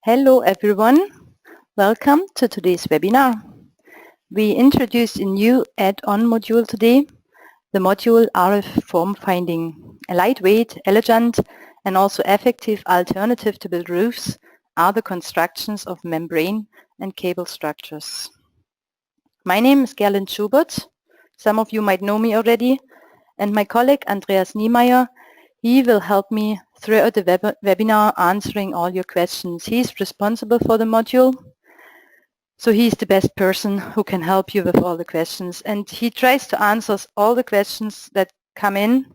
Hello everyone, welcome to today's webinar. We introduce a new add-on module today, the module RF form finding. A lightweight, elegant and also effective alternative to build roofs are the constructions of membrane and cable structures. My name is Gerlinde Schubert. Some of you might know me already, and my colleague Andreas Niemeyer, he will help me throughout the webinar answering all your questions. He's responsible for the module, so he's the best person who can help you with all the questions. And he tries to answer all the questions that come in,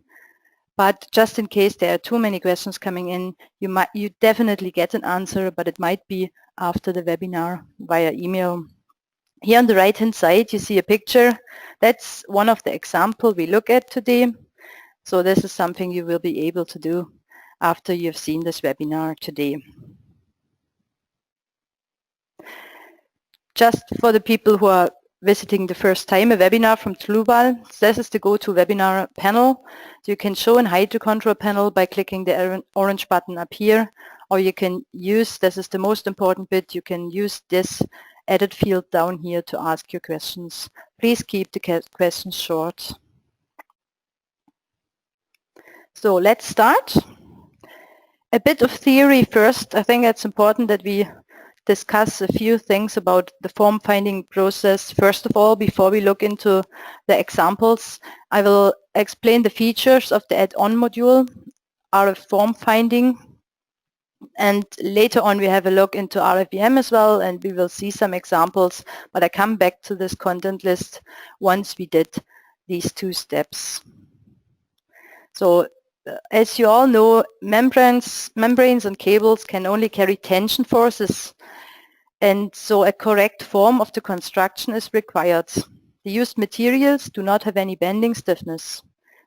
but just in case there are too many questions coming in, you definitely get an answer, but it might be after the webinar via email. Here on the right hand side you see a picture. That's one of the examples we look at today. So this is something you will be able to do after you've seen this webinar today. Just for the people who are visiting the first time, a webinar from Dlubal. This is the GoToWebinar panel. So you can show and hide the control panel by clicking the orange button up here, or you can use, this is the most important bit, you can use this edit field down here to ask your questions. Please keep the questions short. So let's start. A bit of theory first. I think it's important that we discuss a few things about the form finding process. First of all, before we look into the examples, I will explain the features of the add-on module, RF form finding, and later on we have a look into RFEM as well, and we will see some examples, but I come back to this content list once we did these two steps. So as you all know, membranes and cables can only carry tension forces, and so a correct form of the construction is required. The used materials do not have any bending stiffness,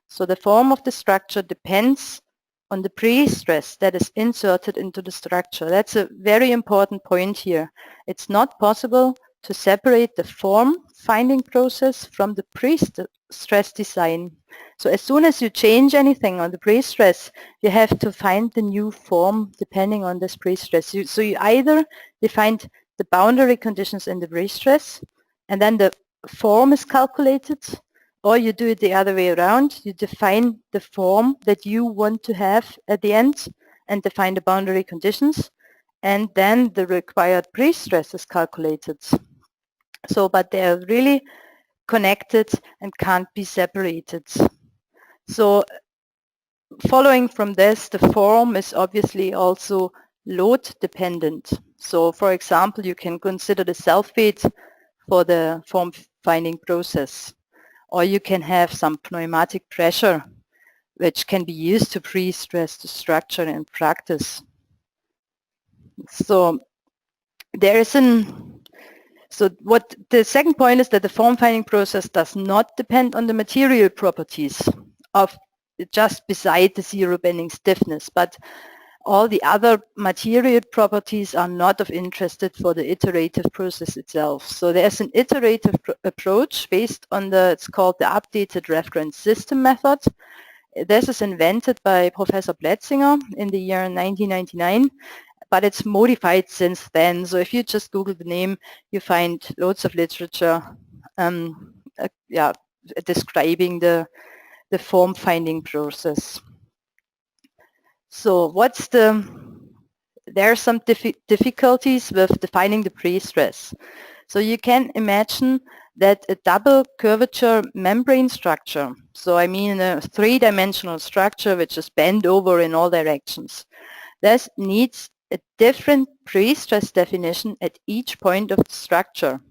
so the form of the structure depends on the pre-stress that is inserted into the structure. That's a very important point here. It's not possible to separate the form finding process from the pre-stress design. So as soon as you change anything on the pre-stress, you have to find the new form depending on this pre-stress. So you either define the boundary conditions in the pre-stress and then the form is calculated, or you do it the other way around. You define the form that you want to have at the end and define the boundary conditions, and then the required pre-stress is calculated. So, but they are really connected and can't be separated. So following from this, the form is obviously also load dependent. So for example, you can consider the self-weight for the form finding process, or you can have some pneumatic pressure which can be used to pre-stress the structure in practice. So there is what the second point is that the form finding process does not depend on the material properties of just beside the zero bending stiffness, but all the other material properties are not of interest for the iterative process itself. So there's an iterative approach based on it's called the updated reference system method. This is invented by Professor Blätzinger in the year 1999. But it's modified since then. So if you just Google the name, you find loads of literature describing the form finding process. So there are some difficulties with defining the pre-stress. So you can imagine that a double curvature membrane structure, so I mean a three-dimensional structure which is bent over in all directions, this needs a different pre-stress definition at each point of the structure.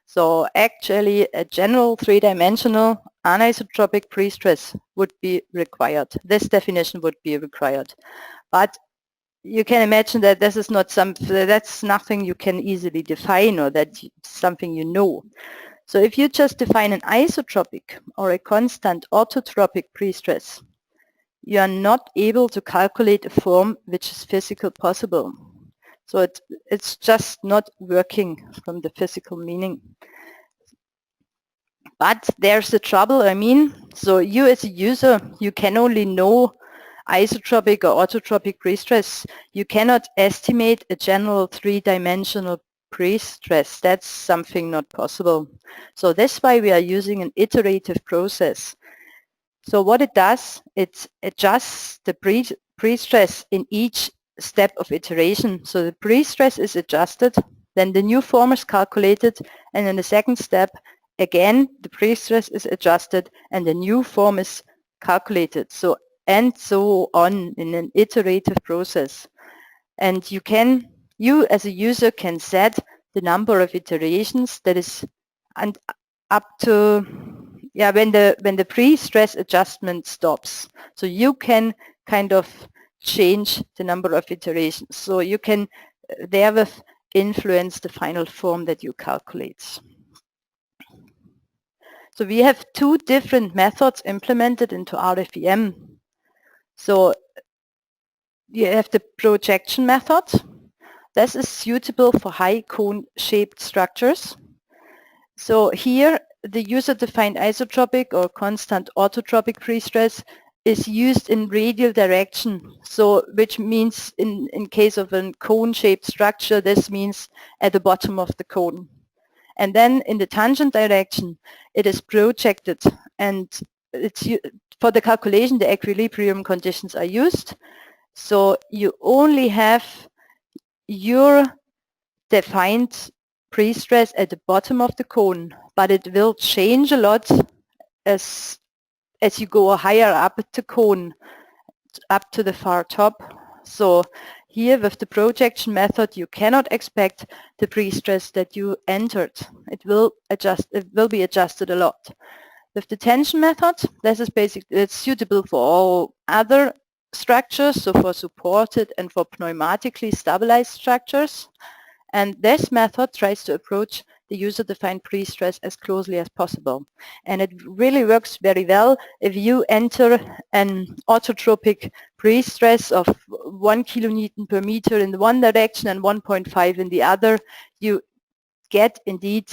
So actually a general three-dimensional anisotropic pre-stress would be required. This definition would be required. But you can imagine that this is not that's nothing you can easily define, or that's something you know. So if you just define an isotropic or a constant orthotropic pre-stress, you are not able to calculate a form which is physically possible. So it's just not working from the physical meaning. But there's the trouble, so you as a user, you can only know isotropic or orthotropic pre-stress, you cannot estimate a general three-dimensional pre-stress. That's something not possible. So that's why we are using an iterative process. So what it does, it adjusts the pre-stress in each step of iteration. So the pre-stress is adjusted, then the new form is calculated, and in the second step, again, the pre-stress is adjusted and the new form is calculated. So and so on in an iterative process. And you as a user can set the number of iterations that is and up to when the pre-stress adjustment stops. So you can kind of change the number of iterations. So you can therewith influence the final form that you calculate. So we have two different methods implemented into RFEM. So you have the projection method. This is suitable for high cone-shaped structures. So here the user-defined isotropic or constant orthotropic pre-stress is used in radial direction. So which means in case of a cone-shaped structure, this means at the bottom of the cone. And then in the tangent direction, it is projected, and it's for the calculation, the equilibrium conditions are used. So you only have your defined pre-stress at the bottom of the cone, but it will change a lot as you go higher up the cone, up to the far top. So here with the projection method, you cannot expect the pre-stress that you entered. It will be adjusted a lot. With the tension method, this is basically, it's suitable for all other structures, so for supported and for pneumatically stabilized structures. And this method tries to approach the user-defined pre-stress as closely as possible. And it really works very well if you enter an orthotropic pre-stress of 1 kilonewton per meter in one direction and 1.5 in the other. You get indeed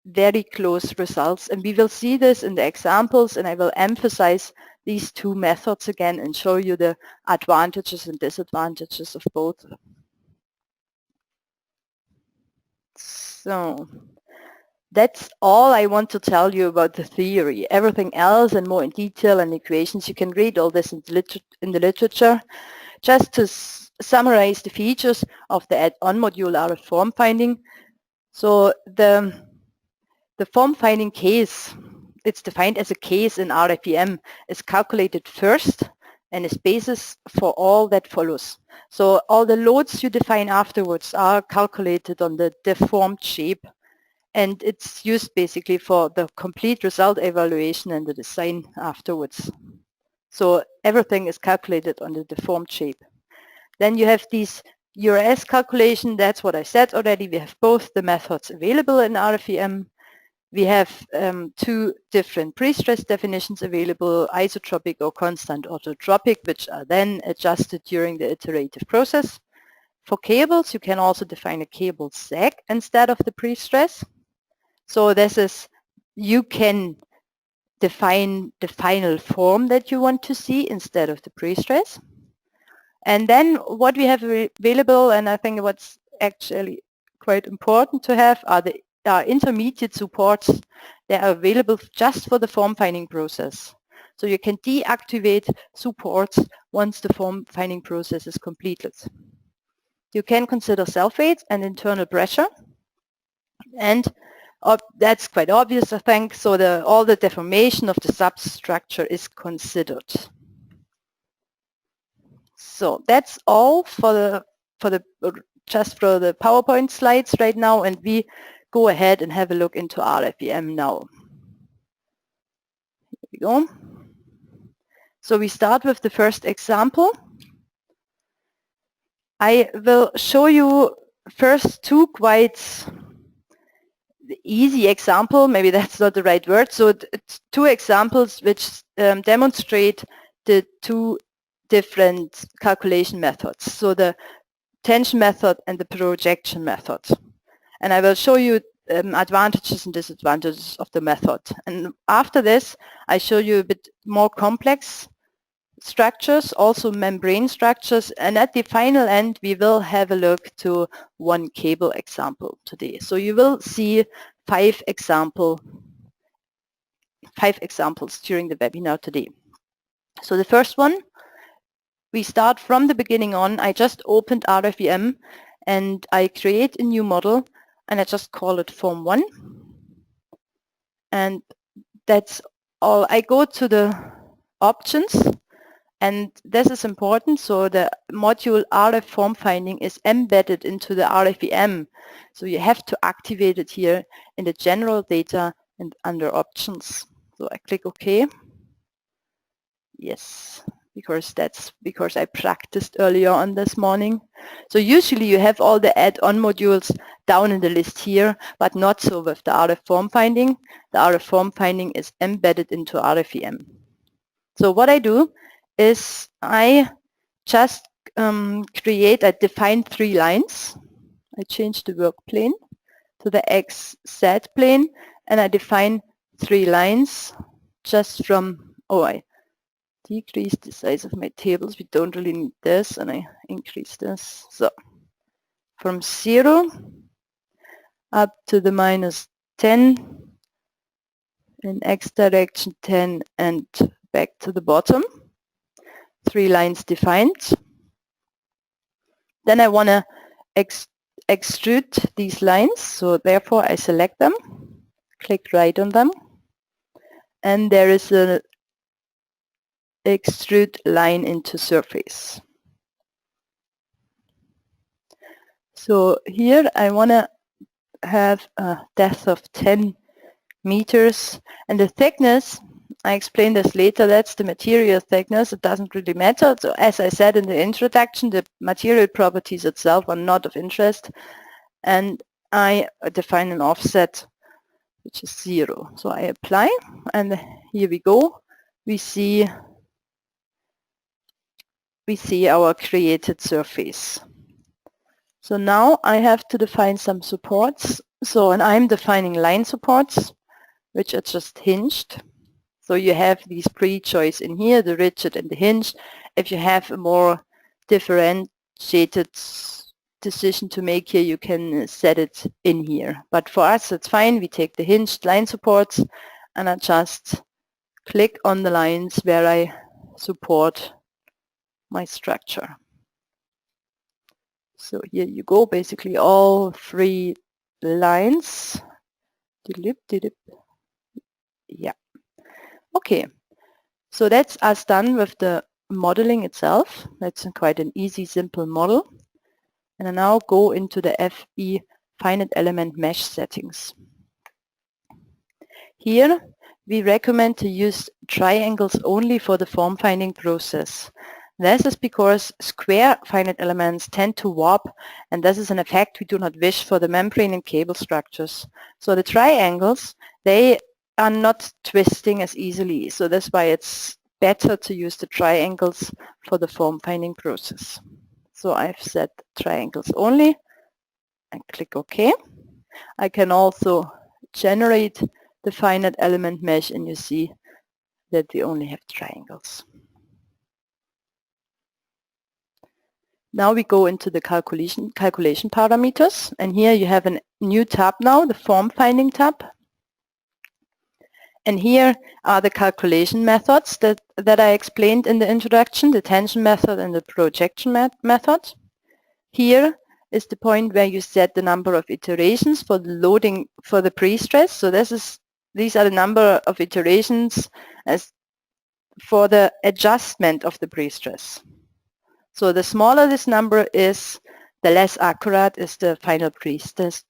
very close results. And we will see this in the examples, and I will emphasize these two methods again and show you the advantages and disadvantages of both. So that's all I want to tell you about the theory. Everything else and more in detail and equations, you can read all this in the literature. Just to summarize the features of the add-on module RF form finding. So the form finding case, it's defined as a case in RFEM, is calculated first and is basis for all that follows. So all the loads you define afterwards are calculated on the deformed shape, and it's used basically for the complete result evaluation and the design afterwards. So everything is calculated on the deformed shape. Then you have these URS calculation. That's what I said already. We have both the methods available in RFEM. We have two different pre-stress definitions available, isotropic or constant orthotropic, which are then adjusted during the iterative process. For cables, you can also define a cable seg instead of the pre-stress. So this is, you can define the final form that you want to see instead of the pre-stress. And then what we have available, and I think what's actually quite important to have, are the intermediate supports that are available just for the form finding process. So you can deactivate supports once the form finding process is completed. You can consider self-weight and internal pressure, and that's quite obvious, I think. So all the deformation of the substructure is considered. So that's all for just for the PowerPoint slides right now, and we go ahead and have a look into RFEM now. Here we go. So we start with the first example. I will show you first two quite easy examples, maybe that's not the right word. So it's two examples which demonstrate the two different calculation methods. So the tension method and the projection method. And I will show you advantages and disadvantages of the method. And after this, I show you a bit more complex structures, also membrane structures, and at the final end we will have a look to one cable example today. So you will see five examples during the webinar today. So the first one, we start from the beginning on. I just opened RFEM and I create a new model and I just call it Form 1. And that's all. I go to the options, and this is important. So the module RF form finding is embedded into the RFEM. So you have to activate it here in the general data and under options. So I click OK. Yes, because I practiced earlier on this morning. So usually you have all the add-on modules down in the list here, but not so with the RF form finding. The RF form finding is embedded into RFEM. So what I do is I just define 3 lines. I change the work plane to the XZ plane and I define 3 lines just from, I decrease the size of my tables. We don't really need this, and I increase this. So from 0 up to the -10 in X direction 10 and back to the bottom. 3 lines defined. Then I want to extrude these lines, so therefore I select them, click right on them, and there is an extrude line into surface. So here I want to have a depth of 10 meters, and the thickness, I explain this later, that's the material thickness. It doesn't really matter. So as I said in the introduction, the material properties itself are not of interest, and I define an offset which is 0. So I apply, and here we go. We see our created surface. So now I have to define some supports. So, and I'm defining line supports, which are just hinged. So you have these pre-choice in here, the rigid and the hinged. If you have a more differentiated decision to make here, you can set it in here. But for us, it's fine. We take the hinged line supports, and I just click on the lines where I support my structure. So here you go, basically all 3 lines. Yeah. Okay. So that's us done with the modeling itself. That's quite an easy, simple model. And I now go into the FE finite element mesh settings. Here we recommend to use triangles only for the form finding process. This is because square finite elements tend to warp, and this is an effect we do not wish for the membrane and cable structures. So the triangles, they are not twisting as easily, so that's why it's better to use the triangles for the form finding process. So I've set triangles only and click OK. I can also generate the finite element mesh, and you see that we only have triangles. Now we go into the calculation parameters, and here you have a new tab now, the form finding tab. And here are the calculation methods that I explained in the introduction, the tension method and the projection method. Here is the point where you set the number of iterations for the loading for the pre-stress. So these are the number of iterations as for the adjustment of the pre-stress. So the smaller this number is, the less accurate is the final pre-stress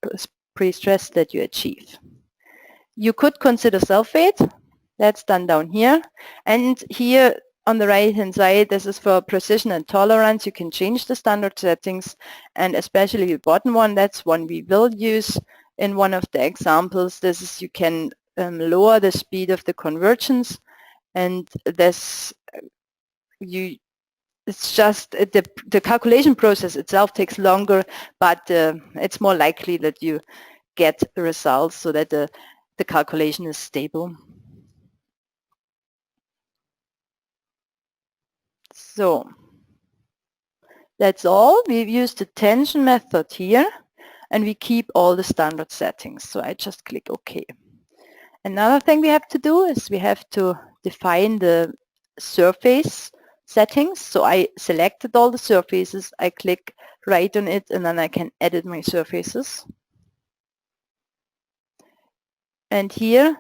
that you achieve. You could consider self-weight. That's done down here. And here on the right-hand side, this is for precision and tolerance. You can change the standard settings, and especially the bottom one, that's one we will use in one of the examples. This is, you can lower the speed of the convergence, and this it's just the calculation process itself takes longer, but it's more likely that you get the results so that the calculation is stable. So that's all. We've used the tension method here, and we keep all the standard settings. So I just click OK. Another thing we have to do is we have to define the surface settings. So I selected all the surfaces, I click right on it, and then I can edit my surfaces. And here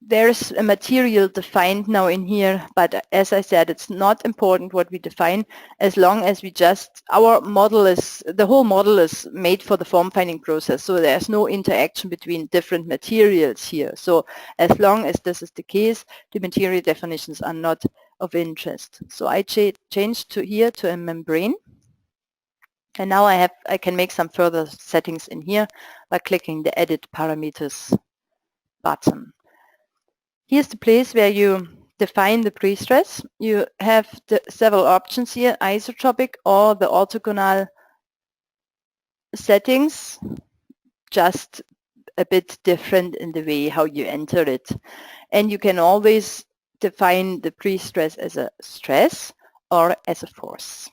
there's a material defined now in here, but as I said, it's not important what we define as long as we just, the whole model is made for the form finding process, so there's no interaction between different materials here. So as long as this is the case, the material definitions are not of interest. So I changed here to a membrane, and now I can make some further settings in here by clicking the Edit Parameters button. Here's the place where you define the pre-stress. You have several options here, isotropic or the orthogonal settings, just a bit different in the way how you enter it. And you can always define the pre-stress as a stress or as a force.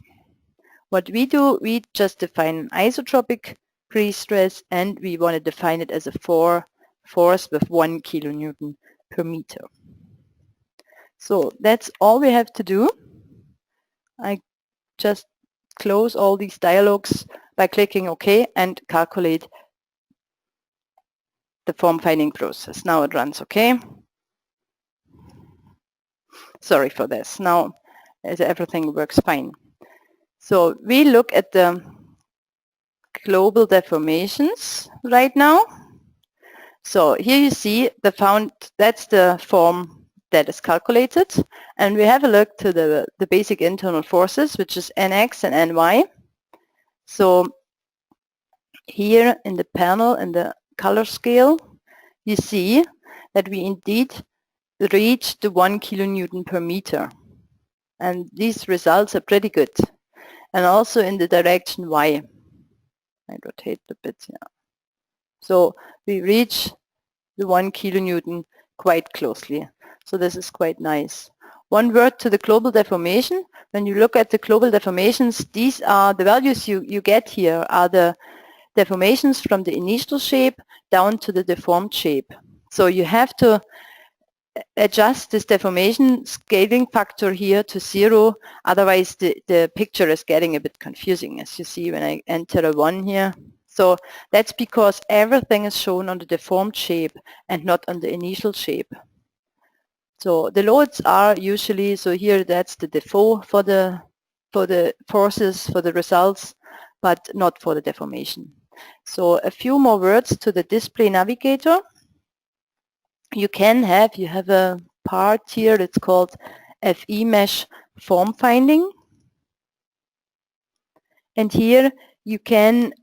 What we do, we just define an isotropic pre-stress, and we want to define it as a force with 1 kilonewton per meter. So that's all we have to do. I just close all these dialogues by clicking OK and calculate the form finding process. Now it runs OK. Sorry for this. Now everything works fine. So we look at the global deformations right now. So here you see that's the form that is calculated, and we have a look to the basic internal forces, which is Nx and Ny. So here in the panel, in the color scale, you see that we indeed reach the 1 kilonewton per meter, and these results are pretty good. And also in the direction Y. I rotate a bit, yeah. So we reach the 1 kilonewton quite closely. So this is quite nice. One word to the global deformation. When you look at the global deformations, these are the values you get here are the deformations from the initial shape down to the deformed shape. So you have to adjust this deformation scaling factor here to 0, otherwise the picture is getting a bit confusing, as you see when I enter a 1 here. So that's because everything is shown on the deformed shape and not on the initial shape. So the loads are usually, so here that's the default for the forces, for the results, but not for the deformation. So a few more words to the display navigator. You have a part here, it's called FE mesh form finding. And here you can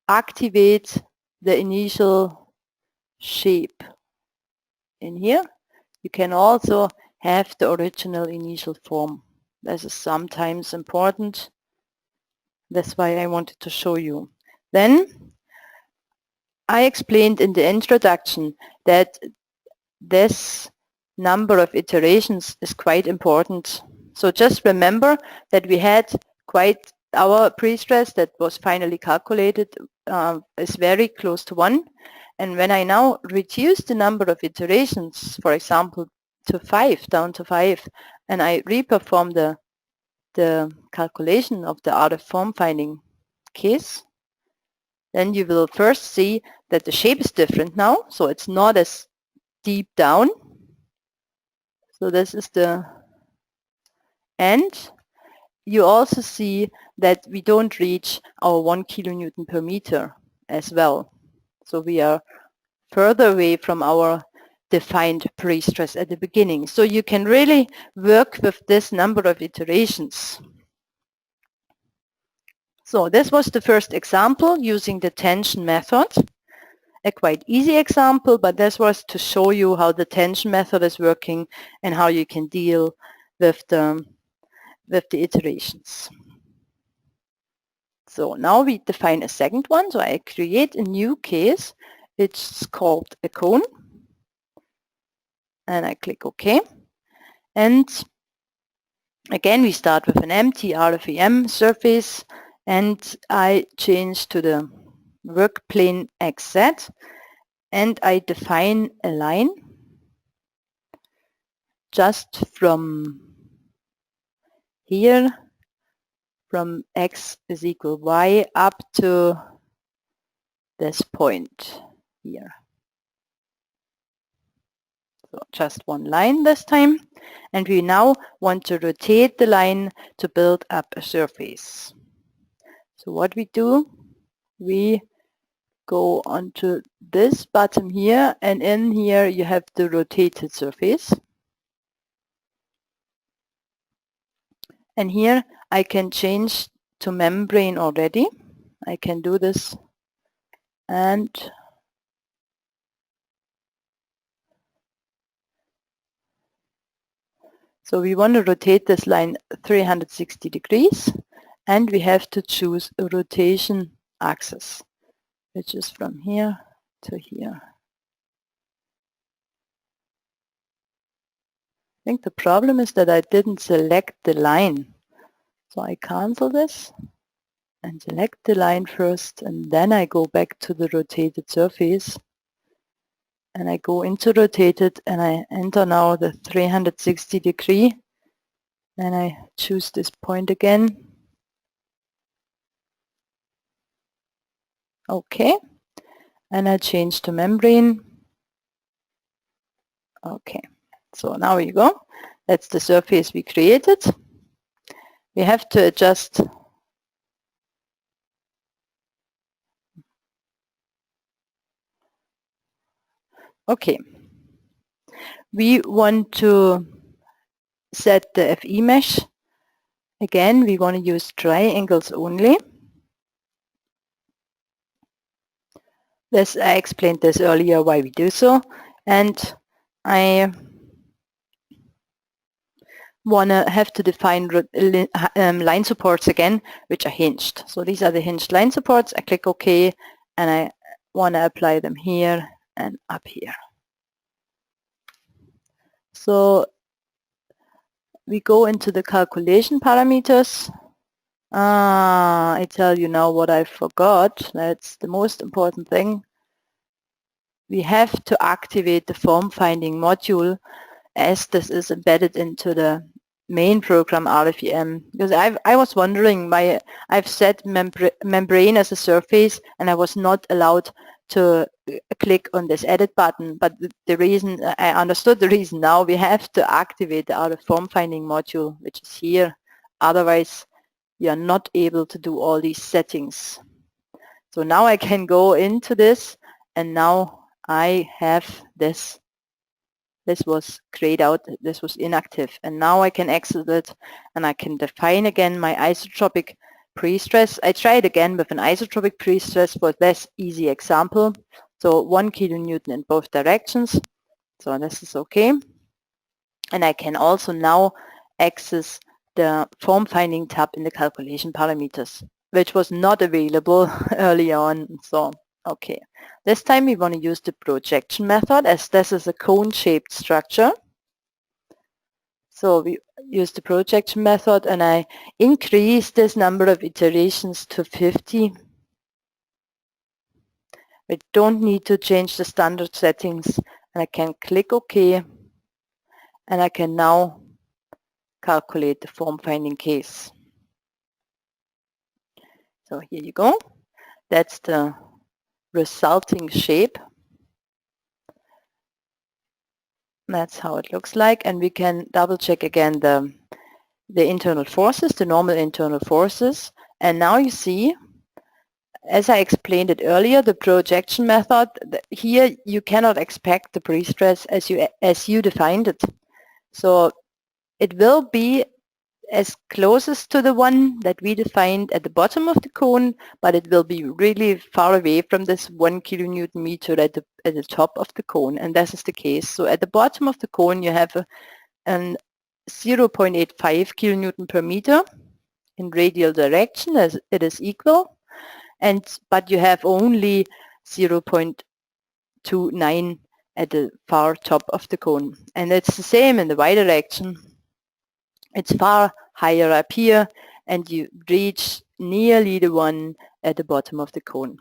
activate the initial shape. In here, you can also have the original initial form. This is sometimes important. That's why I wanted to show you. Then I explained in the introduction that this number of iterations is quite important. So just remember that we had our pre-stress that was finally calculated is very close to 1. And when I now reduce the number of iterations, for example, to 5, down to 5, and I reperform the calculation of the RF form finding case, then you will first see that the shape is different now, so it's not as deep down. So this is and you also see that we don't reach our 1 kilonewton per meter as well. So we are further away from our defined pre-stress at the beginning. So you can really work with this number of iterations. So this was the first example using the tension method. A quite easy example, but this was to show you how the tension method is working and how you can deal with the iterations. So now we define a second one. So I create a new case. It's called a cone. And I click OK. And Again, we start with an empty RFEM surface, and I change to the work plane XZ, and I define a line just from here, from X is equal Y up to this point here. So just one line this time, and we now want to rotate the line to build up a surface. So what we do, we go onto this button here, and in here you have the rotated surface. And here I can change to membrane already. I can do this, and so we want to rotate this line 360 degrees, and we have to choose a rotation axis, which is from here to here. I think the problem is that I didn't select the line. So I cancel this and select the line first, and then I go back to the rotated surface. And I go into rotated, and I enter now the 360 degree, and I choose this point again. Okay, and I change to membrane. Okay, so now you go. That's the surface we created. We have to adjust okay. We want to set the FE mesh. Again, we want to use triangles only. This, I explained this earlier why we do so, and I have to define line supports again, which are hinged. So these are the hinged line supports. I click OK, and I want to apply them here and up here. So we go into the calculation parameters. I tell you now what I forgot. That's the most important thing. We have to activate the form finding module, as this is embedded into the main program RFEM, because I was wondering, I've set membrane as a surface, and I was not allowed to click on this edit button, but the reason, I understood the reason now. We have to activate the RF form finding module, which is here. Otherwise you are not able to do all these settings. So now I can go into this, and now I have this. This was grayed out, this was inactive, and now I can exit it, and I can define again my isotropic pre-stress. I tried again with an isotropic pre-stress for this easy example. So 1 kilonewton in both directions. So this is okay. And I can also now access the form finding tab in the calculation parameters, which was not available early on. So okay, this time we want to use the projection method, as this is a cone-shaped structure. So we use the projection method, and I increase this number of iterations to 50. We don't need to change the standard settings, and I can click OK, and I can now calculate the form finding case. So here you go. That's the resulting shape. That's how it looks like, and we can double check again the internal forces, the normal internal forces. And now you see, as I explained it earlier, the projection method, here you cannot expect the pre-stress as you defined it. So it will be as closest to the one that we defined at the bottom of the cone, but it will be really far away from this 1 kilonewton meter at the top of the cone, and this is the case. So at the bottom of the cone you have a 0.85 kilonewton per meter in radial direction, as it is equal, but you have only 0.29 at the far top of the cone, and it's the same in the y direction. It's far higher up here, and you reach nearly the one at the bottom of the cone.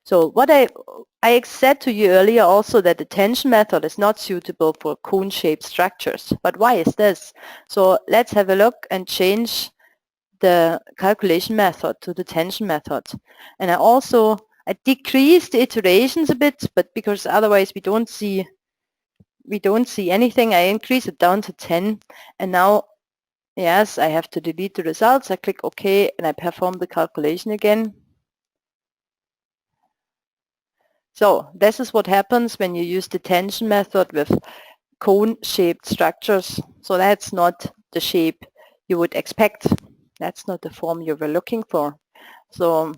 So what I said to you earlier also that the tension method is not suitable for cone-shaped structures. But why is this? So let's have a look and change the calculation method to the tension method. And I decreased the iterations a bit, but because otherwise we don't see anything, I increase it down to 10. And now, yes, I have to delete the results. I click OK and I perform the calculation again. So this is what happens when you use the tension method with cone-shaped structures. So that's not the shape you would expect. That's not the form you were looking for. So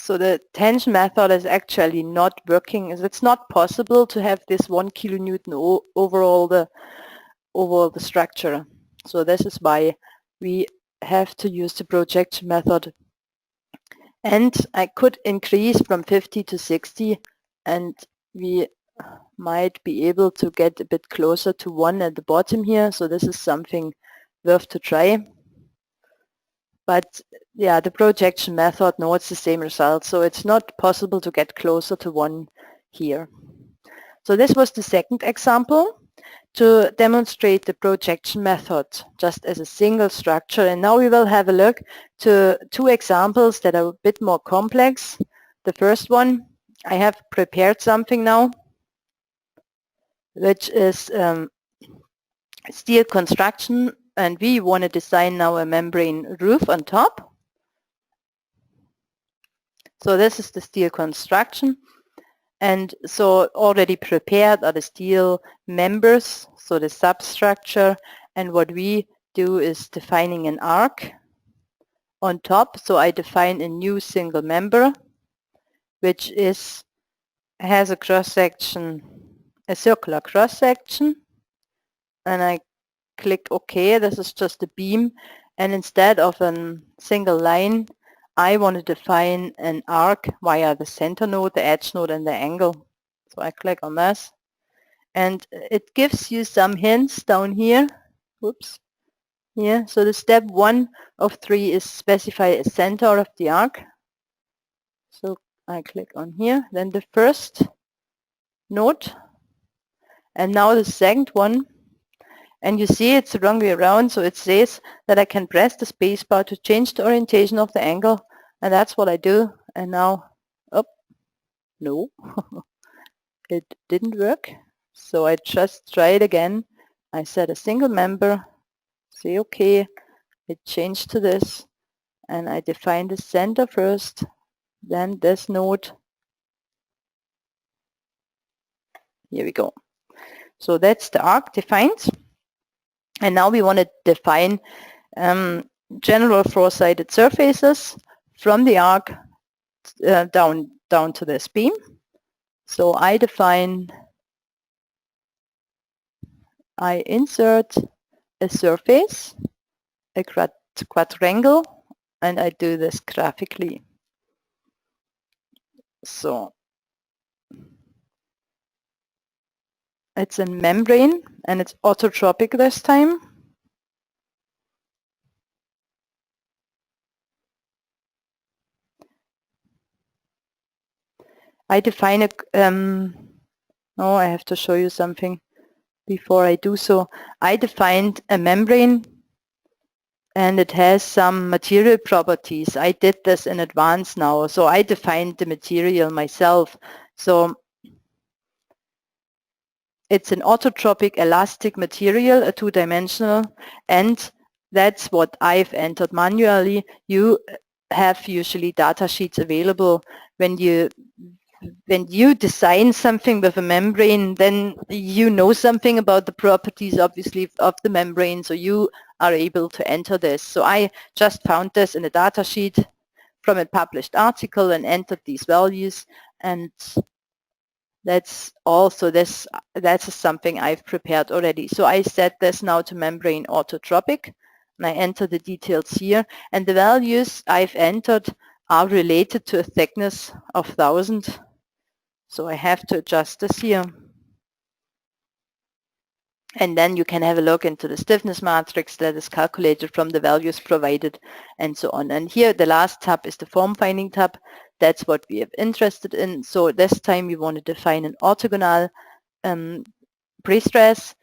the tension method is actually not working. It's not possible to have this 1 kilonewton overall the structure. So this is why we have to use the projection method. And I could increase from 50 to 60, and we might be able to get a bit closer to 1 at the bottom here. So this is something worth to try. But yeah, the projection method, no, it's the same result. So it's not possible to get closer to 1 here. So this was the second example to demonstrate the projection method just as a single structure. And now we will have a look to 2 examples that are a bit more complex. The first one, I have prepared something now, which is steel construction, and we want to design now a membrane roof on top. So this is the steel construction. And so already prepared are the steel members, so the substructure, and what we do is defining an arc on top. So I define a new single member, which has a cross-section, a circular cross-section, and I click OK. This is just a beam, and instead of a single line, I want to define an arc via the center node, the edge node, and the angle. So I click on this, and it gives you some hints down here. Whoops. Here. So the step 1 of 3 is specify a center of the arc. So I click on here, then the first node, and now the second one. And you see it's the wrong way around, so it says that I can press the spacebar to change the orientation of the angle, and that's what I do. And now, oh, no, it didn't work. So I just try it again. I set a single member, say OK, it changed to this, and I define the center first, then this node. Here we go. So that's the arc defined. And now we want to define general four-sided surfaces from the arc down to this beam. So I insert a surface, a quadrangle, and I do this graphically. So it's a membrane, and it's orthotropic this time. I define a, no, I have to show you something before I do so. I defined a membrane, and it has some material properties. I did this in advance now, so I defined the material myself. So it's an orthotropic elastic material, a two-dimensional, and that's what I've entered manually. You have usually data sheets available. When you design something with a membrane, then you know something about the properties, obviously, of the membrane, so you are able to enter this. So I just found this in a data sheet from a published article and entered these values, and that's also that's something I've prepared already. So I set this now to membrane orthotropic, and I enter the details here, and the values I've entered are related to a thickness of 1000. So I have to adjust this here. And then you can have a look into the stiffness matrix that is calculated from the values provided and so on. And here the last tab is the form finding tab. That's what we are interested in. So this time we want to define an orthogonal pre-stress,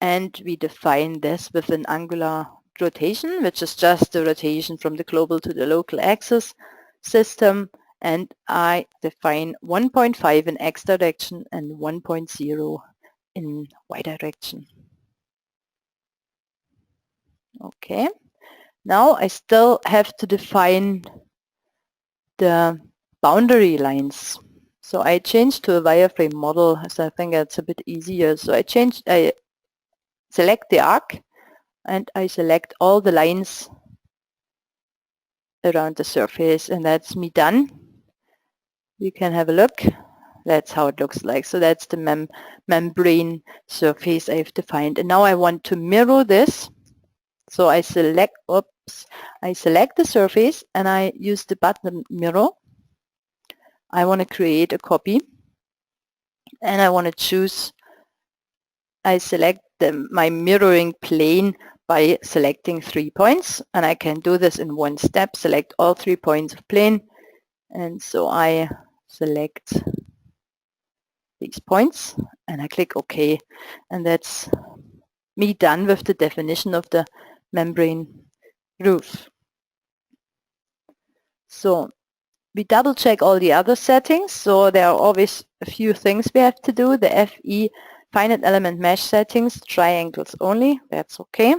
and we define this with an angular rotation, which is just the rotation from the global to the local axis system. And I define 1.5 in x direction and 1.0 in y direction. Okay, now I still have to define the boundary lines. So I changed to a wireframe model, so I think that's a bit easier. So I select the arc and I select all the lines around the surface, and that's me done. You can have a look. That's how it looks like. So that's the membrane surface I've defined. And now I want to mirror this. So I select the surface and I use the button mirror. I want to create a copy and I want to choose, I select my mirroring plane by selecting 3 points, and I can do this in one step, select all 3 points of plane, and so I select these points and I click OK, and that's me done with the definition of the membrane roof. So we double check all the other settings. So there are always a few things we have to do. The FE finite element mesh settings, triangles only, that's okay.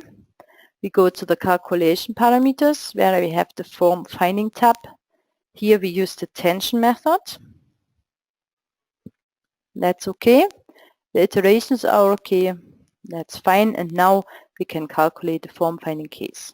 We go to the calculation parameters where we have the form finding tab. Here we use the tension method. That's okay. The iterations are okay. That's fine. And now we can calculate the form finding case.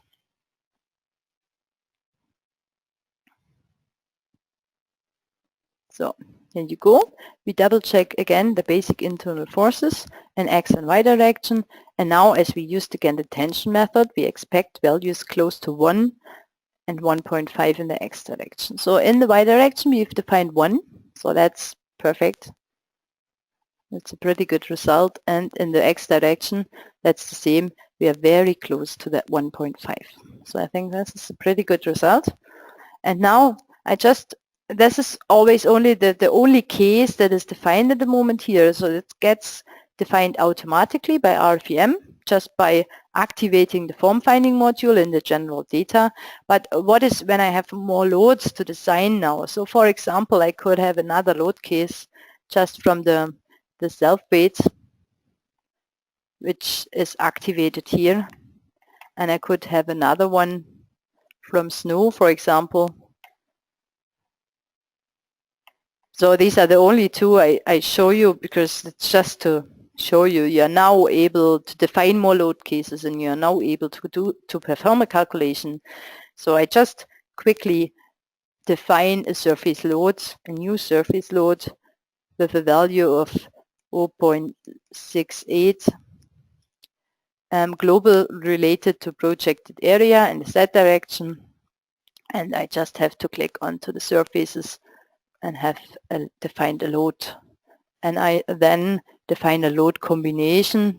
So here you go. We double check again the basic internal forces in x and y direction. And now as we used again the tension method, we expect values close to 1 and 1.5 in the x direction. So in the y direction we've defined 1. So that's perfect. That's a pretty good result. And in the x direction, that's the same. We are very close to that 1.5. So I think this is a pretty good result. And now this is always only the only case that is defined at the moment here. So it gets defined automatically by RFEM just by activating the form finding module in the general data. But what is when I have more loads to design now? So for example, I could have another load case just from the self-weight, which is activated here. And I could have another one from snow, for example. So these are the only two I show you because it's just to show you. You are now able to define more load cases and you are now able to perform a calculation. So I just quickly define a surface load, a new surface load with a value of 0.68 global related to projected area in the Z direction. And I just have to click onto the surfaces and have defined a load. And I then define a load combination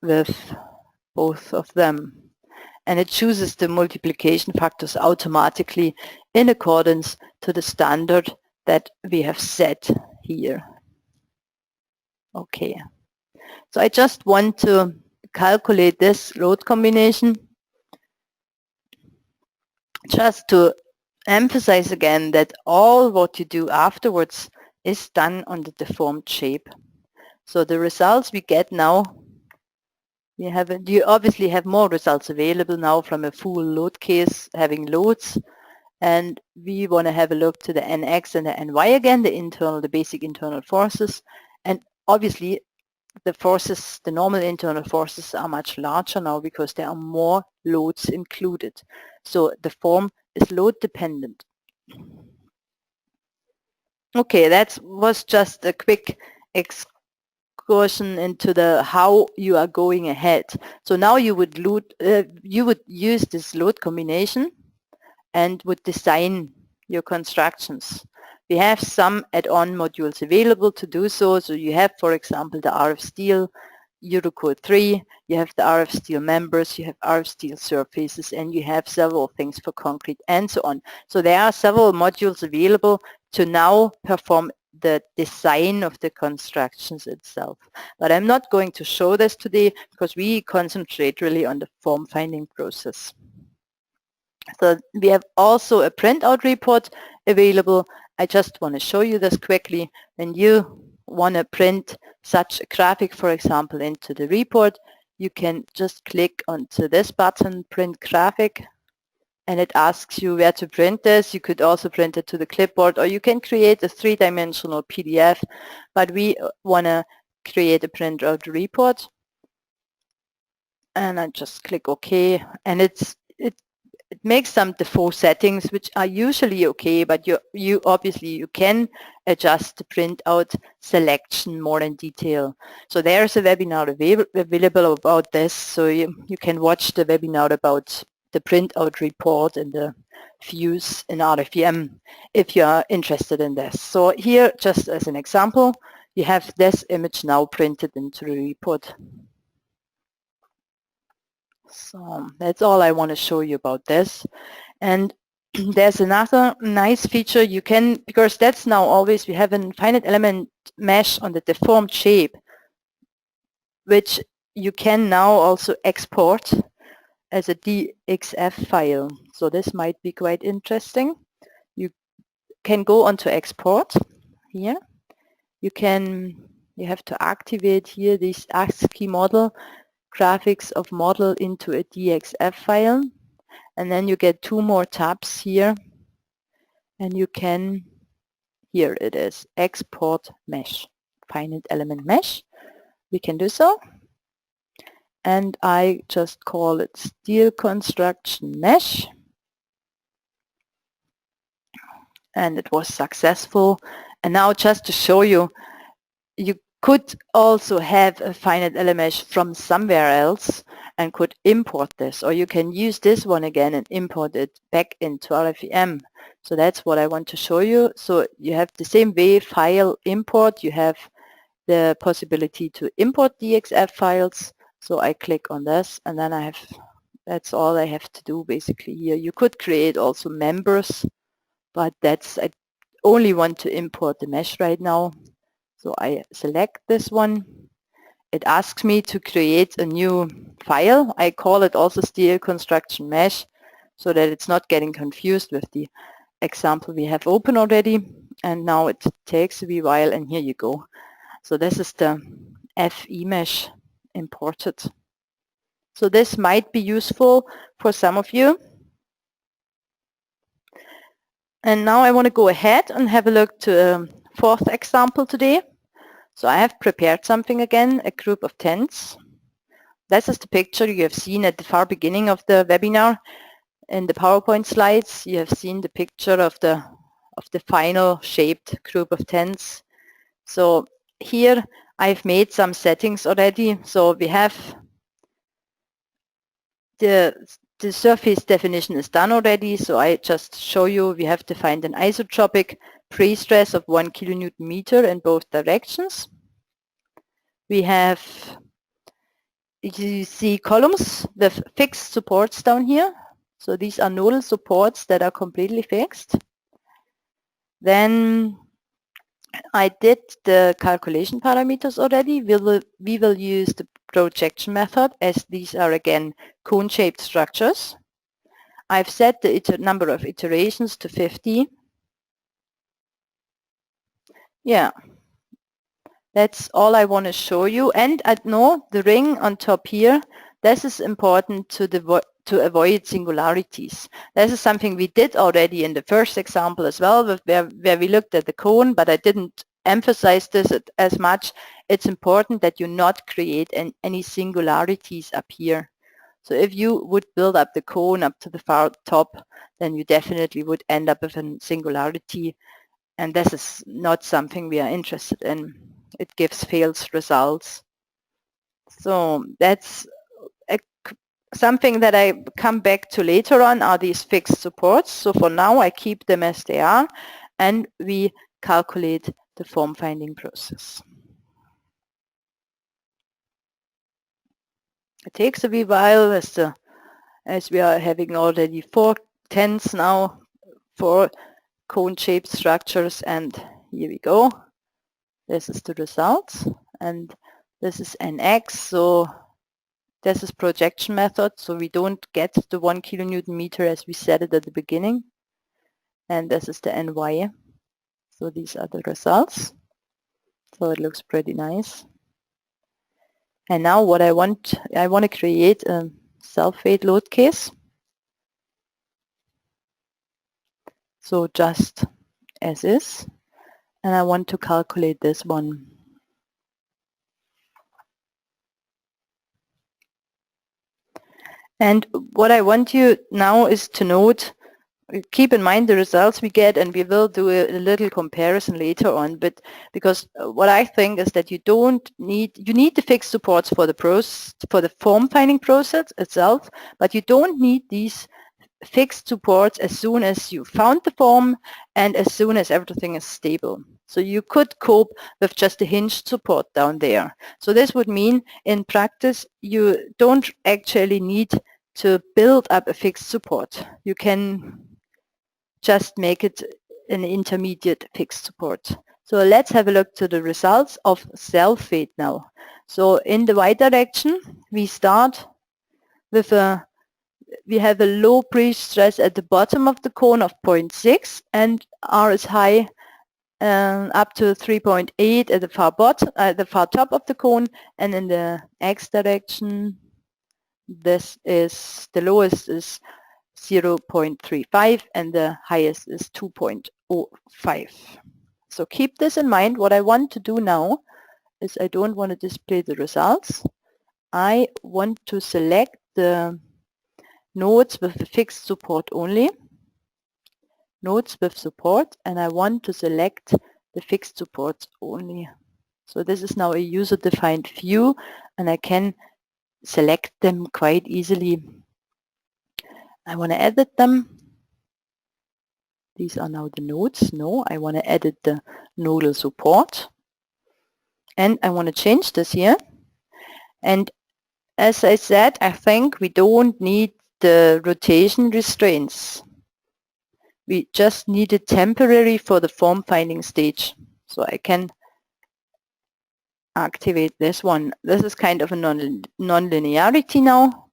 with both of them. And it chooses the multiplication factors automatically in accordance to the standard that we have set here. Okay. So I just want to calculate this load combination just to emphasize again that all what you do afterwards is done on the deformed shape. So the results we get now, you obviously have more results available now from a full load case having loads, and we want to have a look to the NX and the NY again, the basic internal forces, and obviously the forces, the normal internal forces are much larger now because there are more loads included. So the form is load dependent. Okay, that was just a quick excursion into the how you are going ahead. So now you would use this load combination and would design your constructions. We have some add-on modules available to do so. So you have, for example, the RF steel, Eurocode 3, you have the RF steel members, you have RF steel surfaces, and you have several things for concrete and so on. So there are several modules available to now perform the design of the constructions itself. But I'm not going to show this today because we concentrate really on the form finding process. So we have also a printout report available. I just want to show you this quickly. When you want to print such a graphic, for example, into the report, you can just click onto this button, print graphic, and it asks you where to print this. You could also print it to the clipboard, or you can create a three-dimensional PDF, but we want to create a printout report. And I just click OK, and it makes some default settings which are usually okay, but you obviously can adjust the printout selection more in detail. So there's a webinar available about this, so you can watch the webinar about the printout report and the views in RFEM if you are interested in this. So here, just as an example, you have this image now printed into the report. So that's all I want to show you about this. And there's another nice feature you can, because that's now always, we have a finite element mesh on the deformed shape, which you can now also export as a Dxf file. So this might be quite interesting. You can go onto export here. You have to activate here this ASCII model, graphics of model into a Dxf file, and then you get two more tabs here, and you can, here it is, export mesh, finite element mesh. We can do so, and I just call it steel construction mesh, and it was successful. And now just to show you, you could also have a finite element mesh from somewhere else and could import this, or you can use this one again and import it back into RFEM. So that's what I want to show you. So you have the same way, file import, you have the possibility to import Dxf files. So I click on this, and then that's all I have to do basically here. You could create also members, but I only want to import the mesh right now. So I select this one. It asks me to create a new file. I call it also steel construction mesh, so that it's not getting confused with the example we have open already. And now it takes a wee while, and here you go. So this is the FE mesh imported. So this might be useful for some of you. And now I want to go ahead and have a look to a fourth example today. So I have prepared something again, a group of tents. This is the picture you have seen at the far beginning of the webinar. In the PowerPoint slides, you have seen the picture of the final shaped group of tents. So here I've made some settings already. So we have the surface definition is done already. So I just show you we have defined an isotropic pre-stress of 1 kilonewton meter in both directions. We have, you see columns with fixed supports down here. So these are nodal supports that are completely fixed. Then I did the calculation parameters already. We will use the projection method, as these are again cone-shaped structures. I've set the number of iterations to 50. Yeah, that's all I want to show you. And no, the ring on top here, this is important to avoid singularities. This is something we did already in the first example as well, where we looked at the cone, but I didn't emphasize this as much. It's important that you not create any singularities up here. So if you would build up the cone up to the far top, then you definitely would end up with a singularity, and this is not something we are interested in. It gives failed results. So that's something that I come back to later on, are these fixed supports. So for now I keep them as they are, and we calculate the form finding process. It takes a wee while as we are having already 4 tens now, 4 cone-shaped structures, and here we go. This is the result, and this is NX, so this is projection method, so we don't get the 1 kilonewton meter as we said it at the beginning. And this is the NY. So these are the results. So it looks pretty nice. And now what I want to create a self-weight load case. So just as is. And I want to calculate this one. And what I want you now is to note, keep in mind the results we get, and we will do a little comparison later on, but because what I think is that you need the fixed supports for the form finding process itself, but you don't need these fixed supports as soon as you found the form and as soon as everything is stable. So you could cope with just a hinged support down there. So this would mean in practice you don't actually need to build up a fixed support. You can just make it an intermediate fixed support. So let's have a look to the results of self-weight now. So in the Y direction we start with we have a low pre-stress at the bottom of the cone of 0.6 and R is high up to 3.8 at the far bottom, the far top of the cone, and in the X direction, this is the lowest is 0.35 and the highest is 2.05. So keep this in mind. What I want to do now is I don't want to display the results. I want to select the nodes with the fixed support only, nodes with support, and I want to select the fixed supports only. So this is now a user-defined view, and I can select them quite easily. I want to edit them. These are now the nodes. No, I want to edit the nodal support. And I want to change this here. And as I said, I think we don't need the rotation restraints. We just need it temporary for the form finding stage. So I can activate this one. This is kind of a non-linearity now.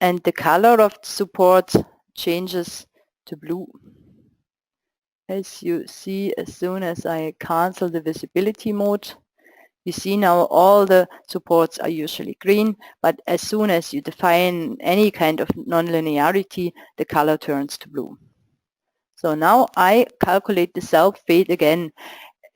And the color of the support changes to blue. As you see, as soon as I cancel the visibility mode, you see now all the supports are usually green, but as soon as you define any kind of non-linearity, the color turns to blue. So now I calculate the self-weight again.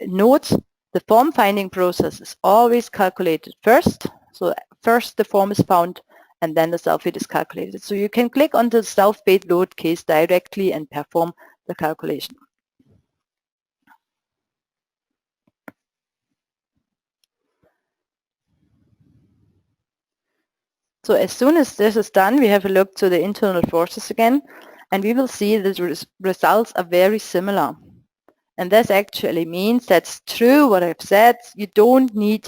Note, the form finding process is always calculated first. So first the form is found and then the self-weight is calculated. So you can click on the self-weight load case directly and perform the calculation. So as soon as this is done, we have a look to the internal forces again, and we will see that the results are very similar. And this actually means that's true what I've said. You don't need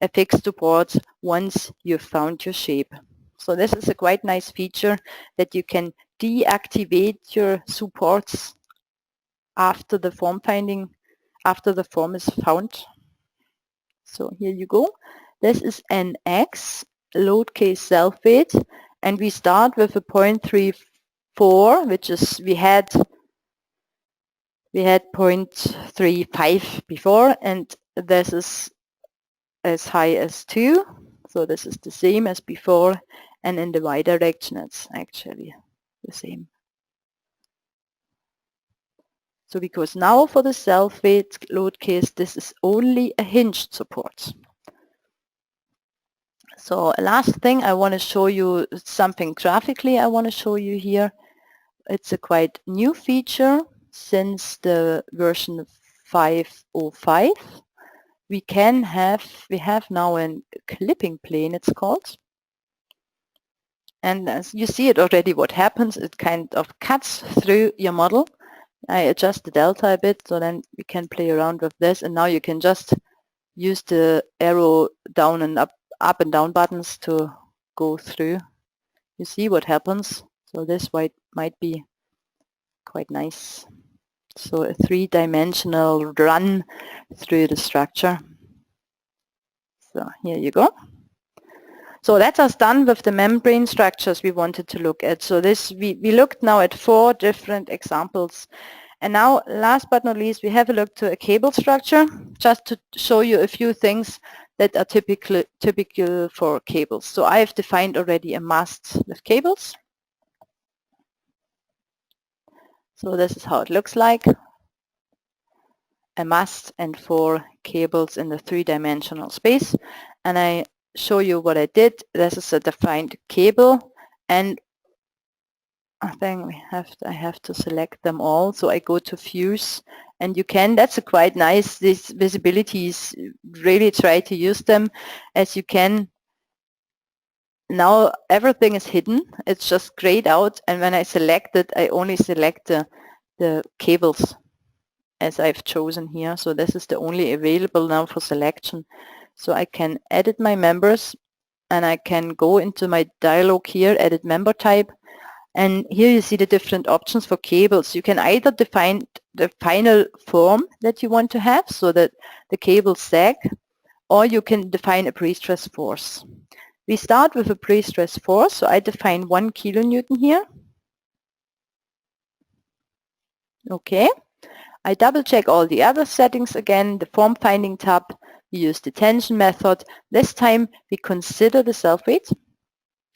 a fixed support once you've found your shape. So this is a quite nice feature that you can deactivate your supports after the form finding, after the form is found. So here you go. This is an X load case self-weight, and we start with a 0.34, which is we had 0.35 before, and this is as high as 2, so this is the same as before, and in the Y direction it's actually the same. So because now for the self-weight load case this is only a hinged support. So last thing I want to show you something graphically I want to show you here. It's a quite new feature since the version 5.05. We have now a clipping plane, it's called. And as you see it already what happens, it kind of cuts through your model I adjust the delta a bit so then we can play around with this, and now you can just use the arrow down and up and down buttons to go through. You see what happens. So this might be quite nice. So a three-dimensional run through the structure. So here you go. So that's us done with the membrane structures we wanted to look at. So this we looked now at 4 different examples. And now, last but not least, we have a look to a cable structure, just to show you a few things that are typical for cables. So I have defined already a mast with cables. So this is how it looks like. A mast and 4 cables in the 3-dimensional space. And I show you what I did. This is a defined cable, and I think I have to select them all. So I go to fuse, and you can, that's a quite nice, these visibilities, really try to use them as you can. Now everything is hidden, it's just grayed out, and when I select it, I only select the cables as I've chosen here. So this is the only available now for selection. So I can edit my members, and I can go into my dialog here, edit member type, and here you see the different options for cables. You can either define the final form that you want to have so that the cables sag, or you can define a pre-stress force. We start with a pre-stress force, so I define 1 kilonewton here. Okay. I double check all the other settings again, the form finding tab, we use the tension method. This time we consider the self-weight.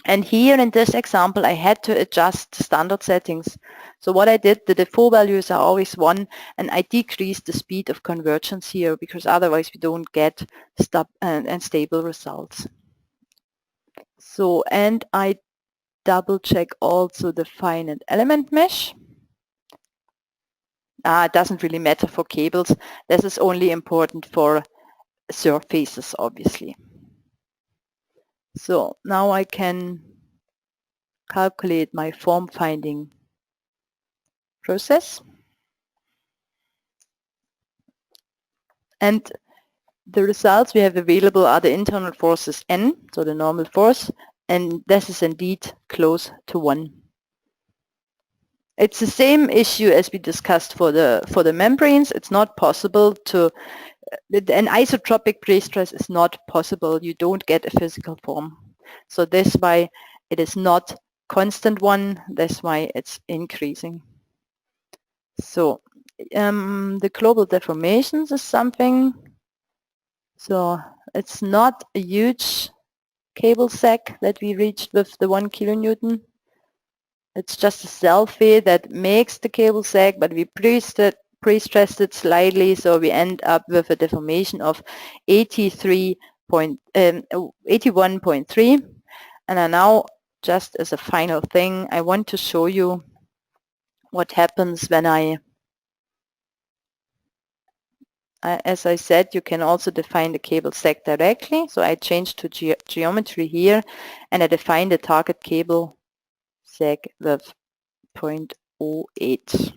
And here in this example, I had to adjust the standard settings. So what I did, the default values are always 1, and I decreased the speed of convergence here because otherwise we don't get stable results. So, and I double check also the finite element mesh. It doesn't really matter for cables. This is only important for surfaces, obviously. So now I can calculate my form finding process. And the results we have available are the internal forces N, so the normal force, and this is indeed close to 1. It's the same issue as we discussed for the membranes. It's not possible to, an isotropic pre-stress is not possible. You don't get a physical form. So that's why it is not constant 1. That's why it's increasing. So the global deformations is something. So it's not a huge cable sag that we reached with the 1 kilonewton. It's just a selfie that makes the cable sag, but we pre-stressed it slightly, so we end up with a deformation of 81.3. And now, just as a final thing, I want to show you what happens when as I said, you can also define the cable sag directly. So I changed to geometry here, and I define the target cable sag with 0.08.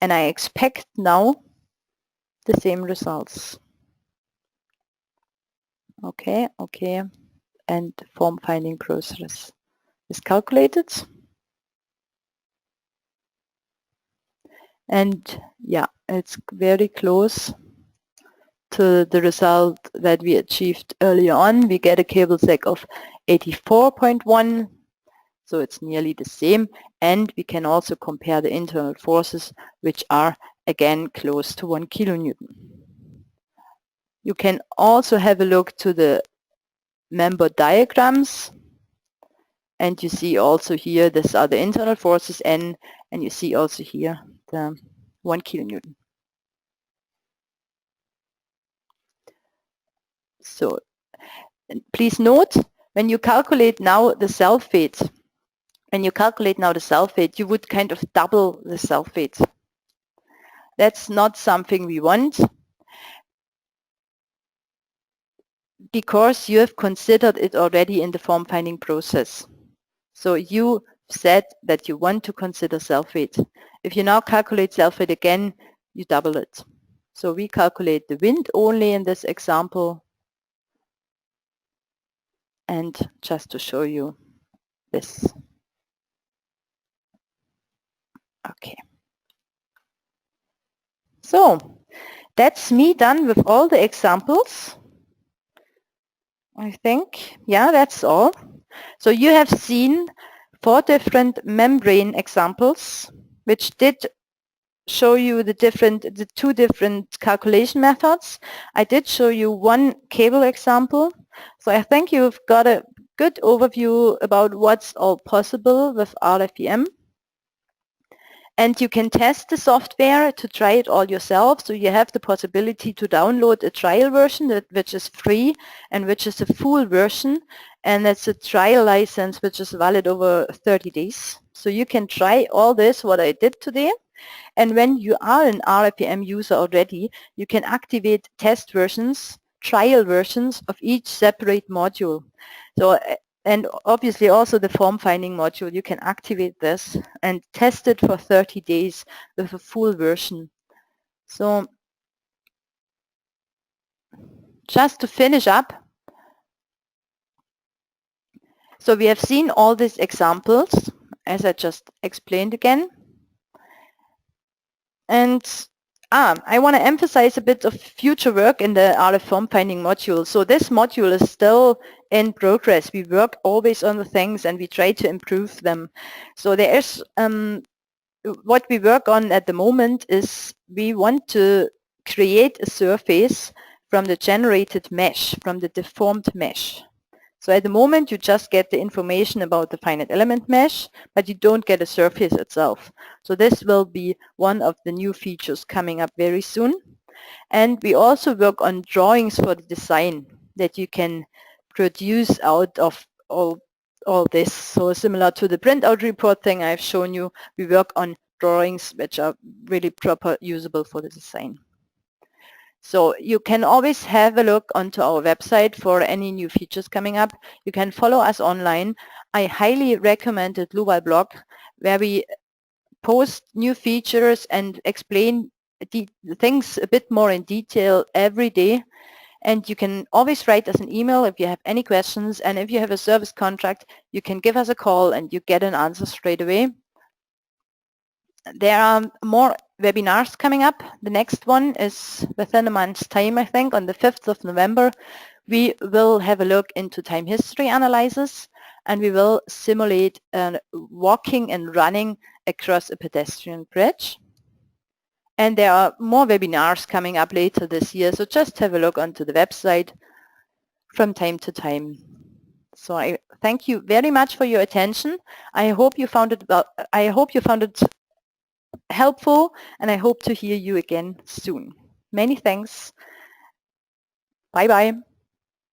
And I expect now the same results. Okay, and the form finding process is calculated. And yeah, it's very close to the result that we achieved earlier on. We get a cable sag of 84.1. So it's nearly the same, and we can also compare the internal forces, which are again close to 1 kilonewton. You can also have a look to the member diagrams, and you see also here these are the internal forces N, and you see also here the 1 kilonewton. So please note, when you calculate now the self-weight, you would kind of double the self-weight. That's not something we want, because you have considered it already in the form finding process. So you said that you want to consider self-weight. If you now calculate self-weight again, you double it. So we calculate the wind only in this example. And just to show you this. Okay. So that's me done with all the examples. I think, yeah, that's all. So you have seen 4 different membrane examples, which did show you the 2 different calculation methods. I did show you 1 cable example. So I think you've got a good overview about what's all possible with RFEM. And you can test the software to try it all yourself. So you have the possibility to download a trial version which is free and which is a full version. And it's a trial license which is valid over 30 days. So you can try all this, what I did today. And when you are an RFEM user already, you can activate test versions, trial versions of each separate module. So, and obviously also the form finding module, you can activate this and test it for 30 days with a full version. So just to finish up, so we have seen all these examples, as I just explained again. And I want to emphasize a bit of future work in the RF form finding module. So this module is still in progress. We work always on the things and we try to improve them. So there is, what we work on at the moment is we want to create a surface from the generated mesh, from the deformed mesh. So at the moment you just get the information about the finite element mesh, but you don't get a surface itself. So this will be one of the new features coming up very soon. And we also work on drawings for the design that you can produce out of all this. So similar to the printout report thing I've shown you, we work on drawings which are really proper usable for the design. So you can always have a look onto our website for any new features coming up. You can follow us online. I highly recommend the Dlubal blog, where we post new features and explain the things a bit more in detail every day. And you can always write us an email if you have any questions. And if you have a service contract, you can give us a call and you get an answer straight away. There are more webinars coming up. The next one is within a month's time, I think, on the 5th of November. We will have a look into time history analysis, and we will simulate walking and running across a pedestrian bridge. And there are more webinars coming up later this year, so just have a look onto the website from time to time. So I thank you very much for your attention. I hope you found it helpful, and I hope to hear you again soon. Many thanks. Bye-bye.